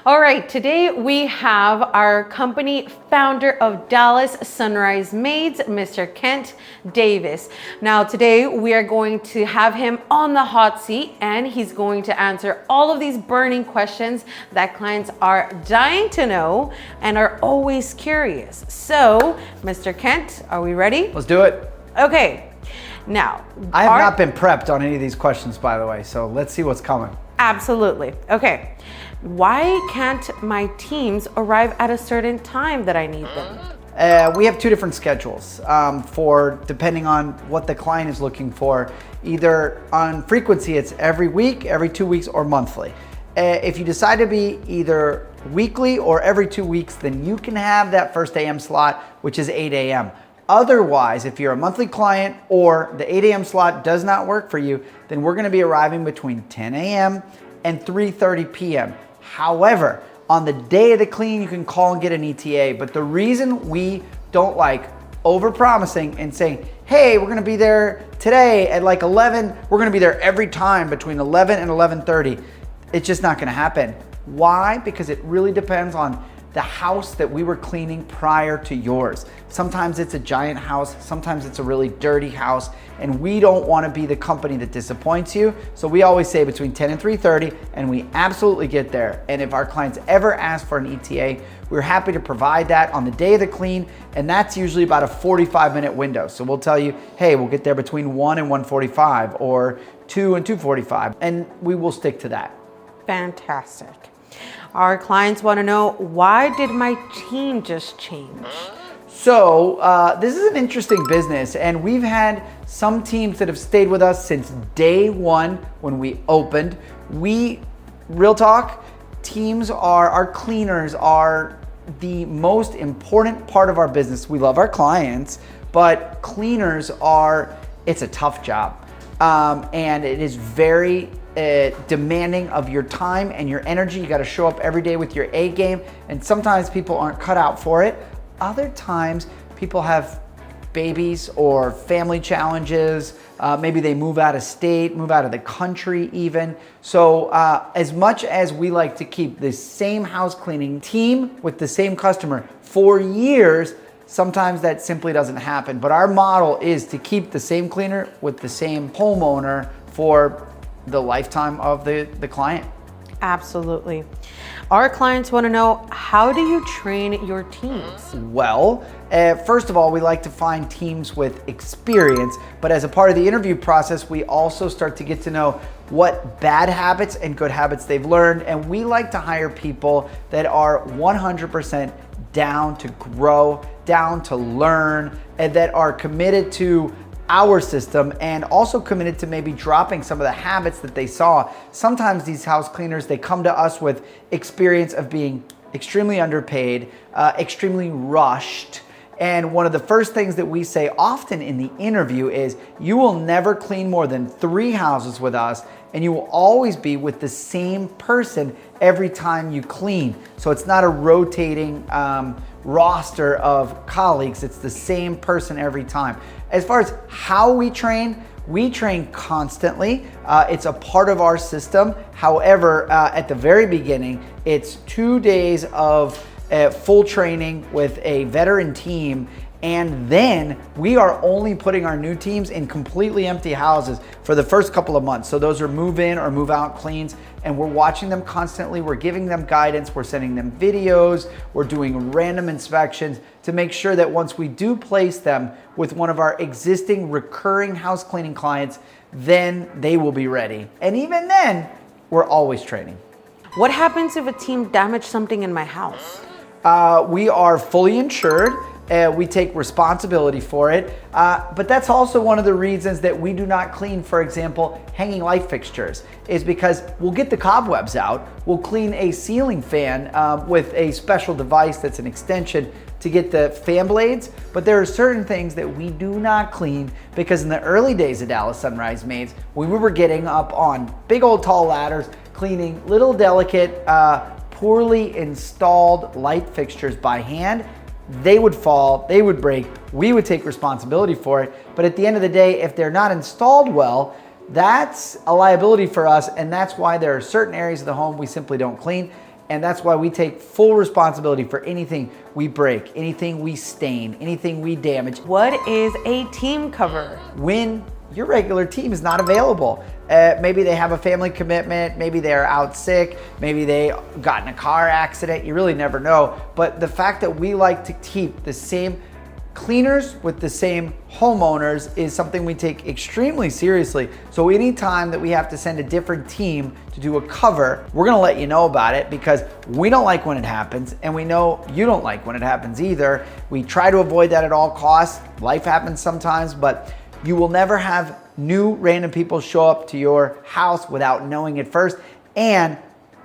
All right, today we have our company founder of Dallas Sunrise Maids, Mr. Kent Davis. Now today we are going to have him on the hot seat and he's going to answer all of these burning questions that clients are dying to know and are always curious. So, Mr. Kent, are we ready? Let's do it. Okay, now. I have not been prepped on any of these questions, by the way, so let's see what's coming. Absolutely. Okay. Why can't my teams arrive at a certain time that I need them? We have two different schedules for depending on what the client is looking for. Either on frequency, it's every week, every 2 weeks, or monthly. If you decide to be either weekly or every 2 weeks, then you can have that first AM slot, which is 8 a.m. Otherwise, if you're a monthly client or the 8 a.m. slot does not work for you, then we're gonna be arriving between 10 a.m. and 3:30 p.m. However, on the day of the clean, you can call and get an ETA. But the reason we don't like over-promising and saying, hey, we're gonna be there today at like 11, we're gonna be there every time between 11 and 11:30, it's just not gonna happen. Why? Because it really depends on the house that we were cleaning prior to yours. Sometimes it's a giant house, sometimes it's a really dirty house, and we don't want to be the company that disappoints you. So we always say between 10 and 3:30, and we absolutely get there. And if our clients ever ask for an ETA, we're happy to provide that on the day of the clean, and that's usually about a 45-minute window. So we'll tell you, hey, we'll get there between 1 and 1:45 or 2 and 2:45, and we will stick to that. Fantastic. Our clients want to know, why did my team just change? So this is an interesting business, and we've had some teams that have stayed with us since day one when we opened. Real talk, teams our cleaners are the most important part of our business. We love our clients, but cleaners it's a tough job. And it is very demanding of your time and your energy. You got to show up every day with your A game, and sometimes people aren't cut out for it. Other times people have babies or family challenges. Maybe they move out of state, move out of the country even. So as much as we like to keep the same house cleaning team with the same customer for years, sometimes that simply doesn't happen. But our model is to keep the same cleaner with the same homeowner for the lifetime of the client. Absolutely. Our clients want to know, how do you train your teams? Well, first of all, we like to find teams with experience, but as a part of the interview process, we also start to get to know what bad habits and good habits they've learned, and we like to hire people that are 100% down to grow, down to learn, and that are committed to our system and also committed to maybe dropping some of the habits that they saw. Sometimes these house cleaners, they come to us with experience of being extremely underpaid, extremely rushed. And one of the first things that we say often in the interview is, you will never clean more than 3 houses with us, and you will always be with the same person every time you clean. So it's not a rotating roster of colleagues, it's the same person every time. As far as how we train constantly. It's a part of our system. However, at the very beginning, it's 2 days of full training with a veteran team, and then we are only putting our new teams in completely empty houses for the first couple of months. So those are move in or move out cleans, and we're watching them constantly. We're giving them guidance, we're sending them videos, we're doing random inspections to make sure that once we do place them with one of our existing recurring house cleaning clients, then they will be ready. And even then, we're always training. What happens if a team damaged something in my house? We are fully insured. We take responsibility for it, but that's also one of the reasons that we do not clean, for example, hanging light fixtures, is because we'll get the cobwebs out, we'll clean a ceiling fan with a special device that's an extension to get the fan blades, but there are certain things that we do not clean because in the early days of Dallas Sunrise Maids, we were getting up on big old tall ladders, cleaning little delicate, poorly installed light fixtures by hand. They would fall, they would break, we would take responsibility for it. But at the end of the day, if they're not installed well, that's a liability for us, and that's why there are certain areas of the home we simply don't clean. And that's why we take full responsibility for anything we break, anything we stain, anything we damage. What is a team cover? When your regular team is not available. Maybe they have a family commitment, maybe they're out sick, maybe they got in a car accident, you really never know. But the fact that we like to keep the same cleaners with the same homeowners is something we take extremely seriously. So anytime that we have to send a different team to do a cover, we're gonna let you know about it because we don't like when it happens and we know you don't like when it happens either. We try to avoid that at all costs. Life happens sometimes, but you will never have new random people show up to your house without knowing it first. And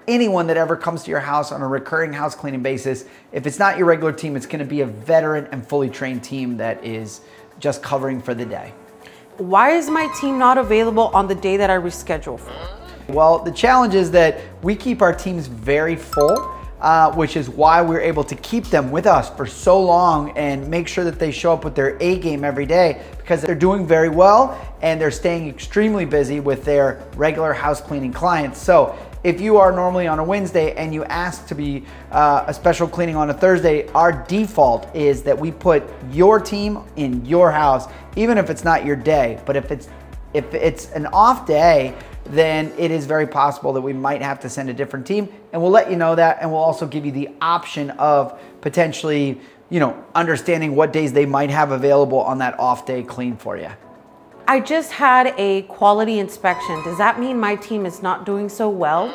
anyone that ever comes to your house on a recurring house cleaning basis, if it's not your regular team, it's gonna be a veteran and fully trained team that is just covering for the day. Why is my team not available on the day that I reschedule for? Well, the challenge is that we keep our teams very full, which is why we're able to keep them with us for so long and make sure that they show up with their A game every day because they're doing very well and they're staying extremely busy with their regular house cleaning clients. So if you are normally on a Wednesday and you ask to be a special cleaning on a Thursday, our default is that we put your team in your house, even if it's not your day. But if it's an off day, then it is very possible that we might have to send a different team, and we'll let you know that, and we'll also give you the option of potentially, understanding what days they might have available on that off day clean for you. I just had a quality inspection. Does that mean my team is not doing so well?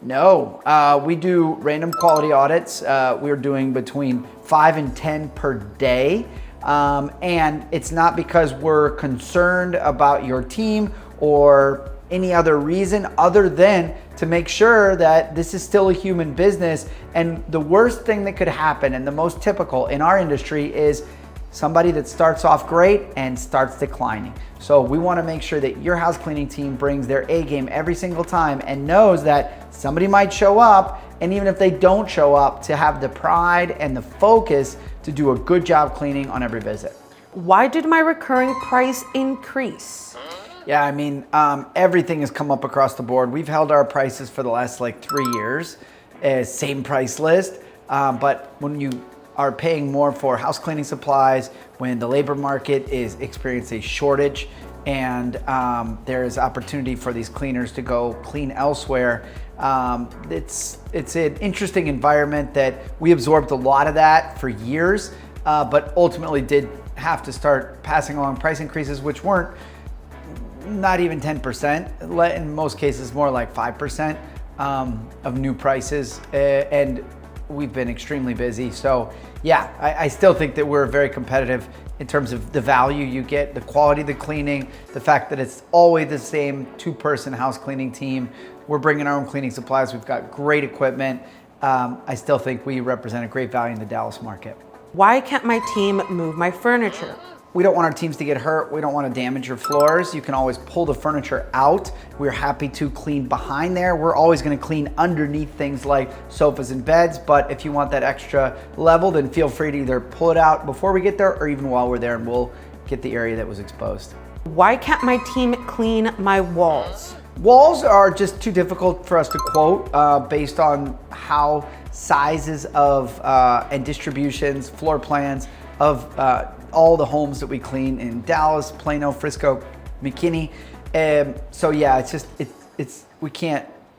No, we do random quality audits. We're doing between 5 and 10 per day. And it's not because we're concerned about your team or any other reason other than to make sure that this is still a human business. And the worst thing that could happen, and the most typical in our industry, is somebody that starts off great and starts declining. So we want to make sure that your house cleaning team brings their A game every single time and knows that somebody might show up, and even if they don't show up, to have the pride and the focus to do a good job cleaning on every visit. Why did my recurring price increase? Yeah, I mean, everything has come up across the board. We've held our prices for the last 3 years, same price list. But when you are paying more for house cleaning supplies, when the labor market is experiencing a shortage and there is opportunity for these cleaners to go clean elsewhere, it's an interesting environment that we absorbed a lot of that for years, but ultimately did have to start passing along price increases, which weren't not even 10%, in most cases more like 5% of new prices, and we've been extremely busy. So yeah, I still think that we're very competitive in terms of the value you get, the quality of the cleaning, the fact that it's always the same 2-person house cleaning team. We're bringing our own cleaning supplies. We've got great equipment. I still think we represent a great value in the Dallas market. Why can't my team move my furniture? We don't want our teams to get hurt. We don't want to damage your floors. You can always pull the furniture out. We're happy to clean behind there. We're always going to clean underneath things like sofas and beds. But if you want that extra level, then feel free to either pull it out before we get there or even while we're there, and we'll get the area that was exposed. Why can't my team clean my walls? Walls are just too difficult for us to quote based on how sizes of and distributions, floor plans of all the homes that we clean in Dallas, Plano, Frisco, McKinney. So yeah,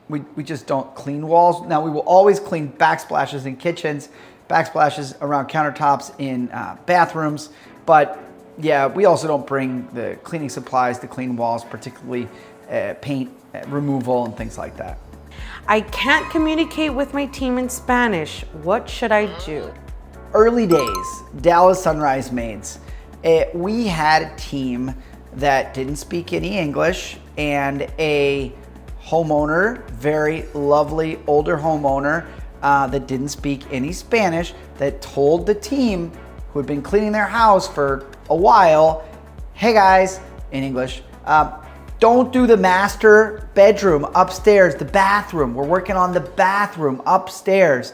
we just don't clean walls. Now we will always clean backsplashes in kitchens, backsplashes around countertops in bathrooms, but yeah, we also don't bring the cleaning supplies to clean walls, particularly paint removal and things like that. I can't communicate with my team in Spanish. What should I do? Early days, Dallas Sunrise Maids. We had a team that didn't speak any English, and a homeowner, very lovely older homeowner that didn't speak any Spanish, that told the team who had been cleaning their house for a while, hey guys, in English, don't do the master bedroom upstairs, the bathroom. We're working on the bathroom upstairs.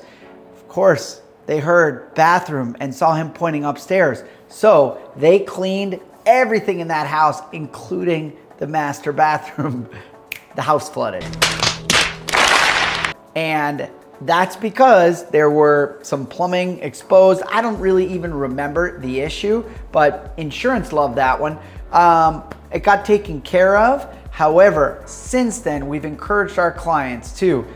Of course, they heard bathroom and saw him pointing upstairs. So they cleaned everything in that house, including the master bathroom. The house flooded. And That's because there were some plumbing exposed. I don't really even remember the issue, but insurance loved that one. It got taken care of. However, since then, we've encouraged our clients to,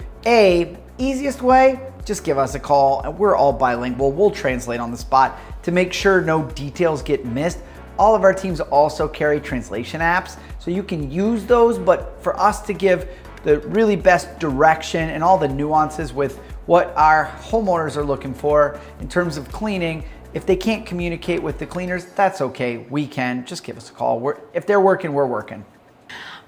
easiest way, just give us a call, and we're all bilingual. We'll translate on the spot to make sure no details get missed. All of our teams also carry translation apps, so you can use those, but for us to give the really best direction and all the nuances with what our homeowners are looking for in terms of cleaning, if they can't communicate with the cleaners, that's okay. We can. Just give us a call. If they're working, we're working.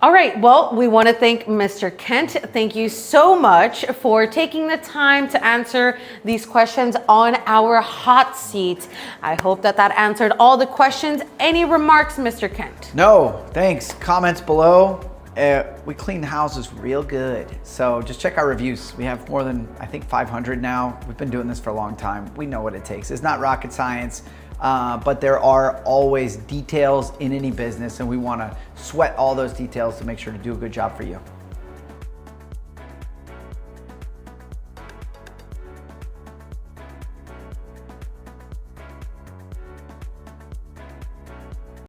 All right, well, we want to thank Mr. Kent. Thank you so much for taking the time to answer these questions on our hot seat. I hope that answered all the questions. Any remarks, Mr. Kent? No, thanks. Comments below. We clean houses real good. So just check our reviews. We have more than, I think, 500 now. We've been doing this for a long time. We know what it takes. It's not rocket science. But there are always details in any business, and we want to sweat all those details to make sure to do a good job for you.